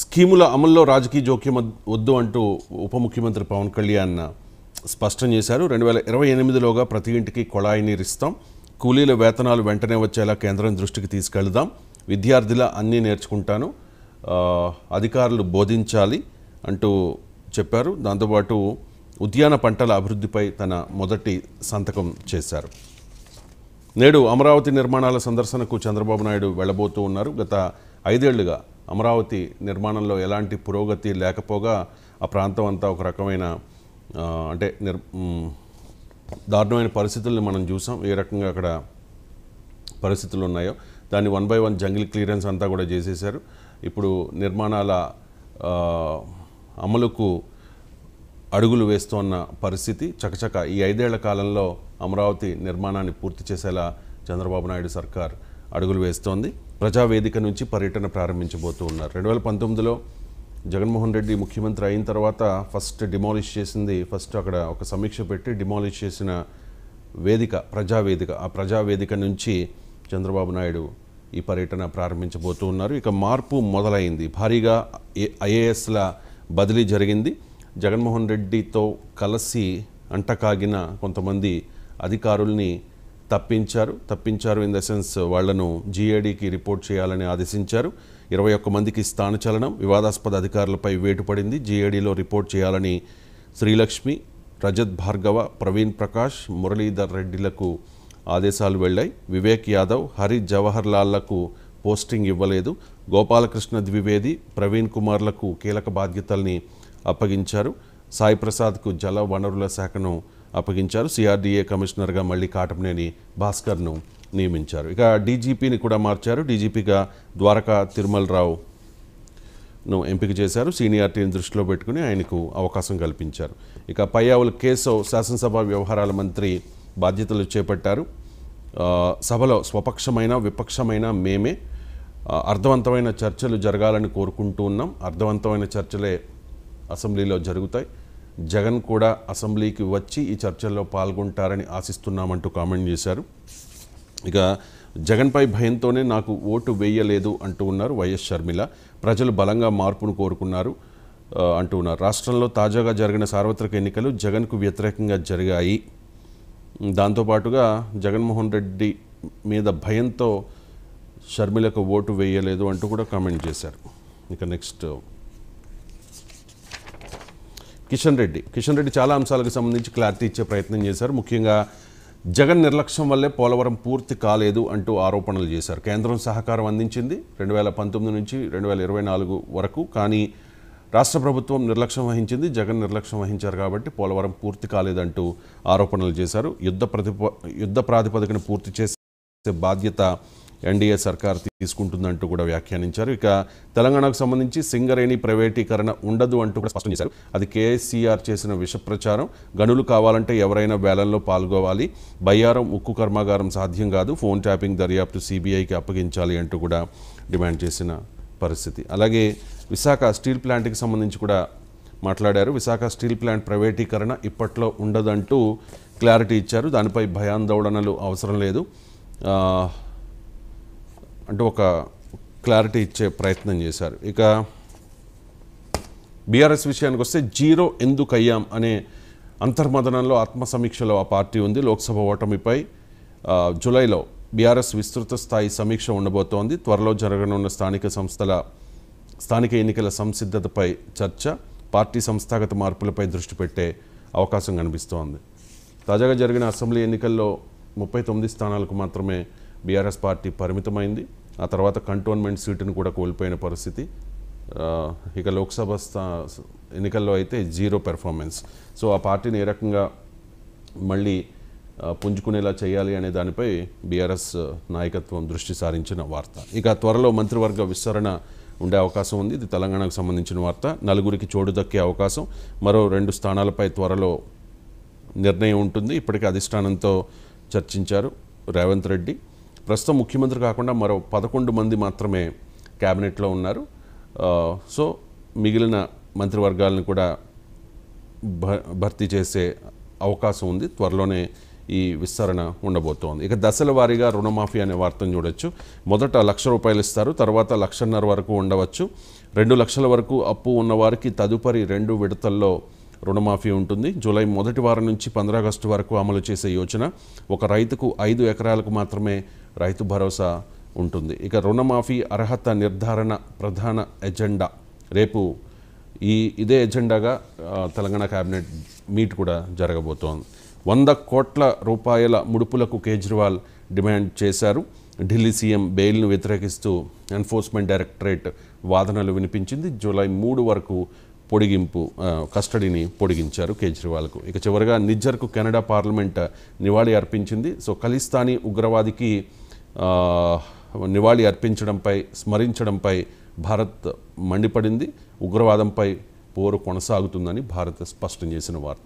స్కీముల అమల్లో రాజకీయ జోక్యం వద్దు అంటూ ఉప ముఖ్యమంత్రి పవన్ కళ్యాణ్ స్పష్టం చేశారు. 2028లోగా ప్రతి ఇంటికి కొళాయి నీరు ఇస్తాం, కూలీల వేతనాలు వెంటనే వచ్చేలా కేంద్రం దృష్టికి తీసుకెళ్దాం, విద్యార్థుల అన్నీ నేర్చుకుంటాను, అధికారులు బోధించాలి అంటూ చెప్పారు. దాంతోపాటు ఉద్యాన పంటల అభివృద్ధిపై తన మొదటి సంతకం చేశారు. నేడు అమరావతి నిర్మాణాల సందర్శనకు చంద్రబాబు నాయుడు వెళ్ళబోతూ ఉన్నారు. గత 5 ఏళ్లుగా అమరావతి నిర్మాణంలో ఎలాంటి పురోగతి లేకపోగా ఆ ప్రాంతం అంతా ఒక రకమైన దారుణమైన పరిస్థితుల్ని మనం చూసాం. ఏ రకంగా అక్కడ పరిస్థితులు ఉన్నాయో దాన్ని 1 by 1 జంగిల్ క్లియరెన్స్ అంతా కూడా చేసేశారు. ఇప్పుడు నిర్మాణాల అమలుకు అడుగులు వేస్తోన్న పరిస్థితి. చకచక ఈ 5 ఏళ్ల కాలంలో అమరావతి నిర్మాణాన్ని పూర్తి చేసేలా చంద్రబాబు నాయుడు సర్కార్ అడుగులు వేస్తోంది. ప్రజావేదిక నుంచి పర్యటన ప్రారంభించబోతూ ఉన్నారు. 2019లో జగన్మోహన్ రెడ్డి ముఖ్యమంత్రి అయిన తర్వాత ఫస్ట్ అక్కడ ఒక సమీక్ష పెట్టి డిమాలిష్ చేసిన వేదిక ప్రజావేదిక. ఆ ప్రజావేదిక నుంచి చంద్రబాబు నాయుడు ఈ పర్యటన ప్రారంభించబోతూ ఉన్నారు. ఇక మార్పు మొదలైంది. భారీగా ఐఏఎస్ల బదిలీ జరిగింది. జగన్మోహన్ రెడ్డితో కలిసి అంటకాగిన కొంతమంది అధికారుల్ని తప్పించారు ఇన్ ద సెన్స్ వాళ్లను జీఏడీకి రిపోర్ట్ చేయాలని ఆదేశించారు. 21 మందికి స్థానచలనం, వివాదాస్పద అధికారులపై వేటు పడింది. జీఏడీలో రిపోర్ట్ చేయాలని శ్రీలక్ష్మి, రజత్ భార్గవ, ప్రవీణ్ ప్రకాష్, మురళీధర్ రెడ్డిలకు ఆదేశాలు వెళ్లాయి. వివేక్ యాదవ్, హరి జవహర్ లాల్లకు పోస్టింగ్ ఇవ్వలేదు. గోపాలకృష్ణ ద్వివేది, ప్రవీణ్ కుమార్లకు కీలక బాధ్యతల్ని అప్పగించారు. సాయి ప్రసాద్కు జల వనరుల శాఖను అప్పగించారు. సిఆర్డీఏ కమిషనర్గా మళ్ళీ కాటమనేని భాస్కర్ను నియమించారు. ఇక డీజీపీని కూడా మార్చారు. డీజీపీగా ద్వారకా తిరుమలరావును ఎంపిక చేశారు. సీనియారిటీని దృష్టిలో పెట్టుకుని ఆయనకు అవకాశం కల్పించారు. ఇక పయ్యావుల కేశవ్ శాసనసభ వ్యవహారాల మంత్రి బాధ్యతలు చేపట్టారు. సభలో స్వపక్షమైన విపక్షమైన మేమే, అర్థవంతమైన చర్చలు జరగాలని కోరుకుంటూ ఉన్నాం. అర్థవంతమైన చర్చలే అసెంబ్లీలో జరుగుతాయి. జగన్ కూడా అసెంబ్లీకి వచ్చి ఈ చర్చల్లో పాల్గొంటారని ఆశిస్తున్నామంటూ కామెంట్ చేశారు. ఇక జగన్పై భయంతోనే నాకు ఓటు వేయలేదు అంటూ ఉన్నారు వైఎస్ షర్మిల. ప్రజలు బలంగా మార్పును కోరుకున్నారు అంటూ ఉన్నారు. రాష్ట్రంలో తాజాగా జరిగిన సార్వత్రిక ఎన్నికలు జగన్కు వ్యతిరేకంగా జరిగాయి. దాంతోపాటుగా జగన్మోహన్ రెడ్డి మీద భయంతో షర్మిలకు ఓటు వేయలేదు అంటూ కూడా కామెంట్ చేశారు. ఇక నెక్స్ట్ కిషన్ రెడ్డి చాలా అంశాలకు సంబంధించి క్లారిటీ ఇచ్చే ప్రయత్నం చేశారు. ముఖ్యంగా జగన్ నిర్లక్ష్యం వల్లే పోలవరం పూర్తి కాలేదు అంటూ ఆరోపణలు చేశారు. కేంద్రం సహకారం అందించింది 2019 నుంచి 2024 వరకు. కానీ రాష్ట్ర ప్రభుత్వం నిర్లక్ష్యం వహించింది. జగన్ నిర్లక్ష్యం వహించారు కాబట్టి పోలవరం పూర్తి కాలేదంటూ ఆరోపణలు చేశారు. యుద్ధ ప్రాతిపదికన పూర్తి చేసే బాధ్యత ఎన్డీఏ సర్కార్ తీసుకుంటుందంటూ కూడా వ్యాఖ్యానించారు. ఇక తెలంగాణకు సంబంధించి సింగరేణి ప్రైవేటీకరణ ఉండదు అంటూ కూడా స్పష్టం చేశారు. అది కేసీఆర్ చేసిన విష ప్రచారం. గనులు కావాలంటే ఎవరైనా వేలంలో పాల్గొవాలి. బయ్యారం ఉక్కు కర్మాగారం సాధ్యం కాదు. ఫోన్ ట్యాపింగ్ దర్యాప్తు సిబిఐకి అప్పగించాలి అంటూ కూడా డిమాండ్ చేసిన పరిస్థితి. అలాగే విశాఖ స్టీల్ ప్లాంట్కి సంబంధించి కూడా మాట్లాడారు. విశాఖ స్టీల్ ప్లాంట్ ప్రైవేటీకరణ ఇప్పట్లో ఉండదంటూ క్లారిటీ ఇచ్చారు. దానిపై భయాందోళనలు అవసరం లేదు అంటూ ఒక క్లారిటీ ఇచ్చే ప్రయత్నం చేశారు. ఇక బీఆర్ఎస్ విషయానికి వస్తే జీరో ఎందుకు అయ్యాం అనే అంతర్మదనంలో ఆత్మసమీక్షలో ఆ పార్టీ ఉంది. లోక్సభ ఓటమిపై జూలైలో బీఆర్ఎస్ విస్తృత స్థాయి సమీక్ష ఉండబోతోంది. త్వరలో జరగనున్న స్థానిక ఎన్నికల సంసిద్ధతపై చర్చ, పార్టీ సంస్థాగత మార్పులపై దృష్టి పెట్టే అవకాశం కనిపిస్తోంది. తాజాగా జరిగిన అసెంబ్లీ ఎన్నికల్లో 39 స్థానాలకు మాత్రమే బీఆర్ఎస్ పార్టీ పరిమితమైంది. ఆ తర్వాత కంటోన్మెంట్ సీటును కూడా కోల్పోయిన పరిస్థితి. ఇక లోక్సభ ఎన్నికల్లో అయితే జీరో పెర్ఫార్మెన్స్. సో ఆ పార్టీని ఏ రకంగా మళ్ళీ పుంజుకునేలా చేయాలి అనే దానిపై బీఆర్ఎస్ నాయకత్వం దృష్టి సారించిన వార్త. ఇక త్వరలో మంత్రివర్గ విస్తరణ ఉండే అవకాశం ఉంది. ఇది తెలంగాణకు సంబంధించిన వార్త. 4 చోటు దక్కే అవకాశం. మరో 2 స్థానాలపై త్వరలో నిర్ణయం ఉంటుంది. ఇప్పటికే అధిష్టానంతో చర్చించారు రేవంత్ రెడ్డి. ప్రస్తుతం ముఖ్యమంత్రి కాకుండా మరో 11 మంది మాత్రమే క్యాబినెట్లో ఉన్నారు. సో మిగిలిన మంత్రివర్గాలను కూడా భర్తీ చేసే అవకాశం ఉంది. త్వరలోనే ఈ విస్తరణ ఉండబోతోంది. ఇక దశల వారీగా రుణమాఫీ అనే వార్తను చూడొచ్చు. మొదట ₹1,00,000 ఇస్తారు, తర్వాత ₹1,50,000 వరకు ఉండవచ్చు. 2 లక్షల వరకు అప్పు ఉన్నవారికి తదుపరి 2 విడతల్లో రుణమాఫీ ఉంటుంది. జూలై మొదటి వారం నుంచి 15 ఆగస్టు వరకు అమలు చేసే యోచన. ఒక రైతుకు 5 ఎకరాలకు మాత్రమే రైతు భరోసా ఉంటుంది. ఇక రుణమాఫీ అర్హత నిర్ధారణ ప్రధాన ఎజెండా. రేపు ఇదే ఎజెండాగా తెలంగాణ కేబినెట్ మీట్ కూడా జరగబోతోంది. 100 కోట్ల రూపాయల ముడుపులకు కేజ్రీవాల్ డిమాండ్ చేశారు. ఢిల్లీ సీఎం బెయిల్ను వ్యతిరేకిస్తూ ఎన్ఫోర్స్మెంట్ డైరెక్టరేట్ వాదనలు వినిపించింది. జూలై 3 వరకు కస్టడీని పొడిగించారు కేజ్రీవాల్కు. ఇక చివరిగా నిజ్జర్కు కెనడా పార్లమెంట్ నివాళి అర్పించింది. సో ఖలిస్తానీ ఉగ్రవాదికి నివాళి అర్పించడంపై, స్మరించడంపై భారత్ మండిపడింది. ఉగ్రవాదంపై పోరు కొనసాగుతుందని భారత్ స్పష్టం చేసిన వార్త.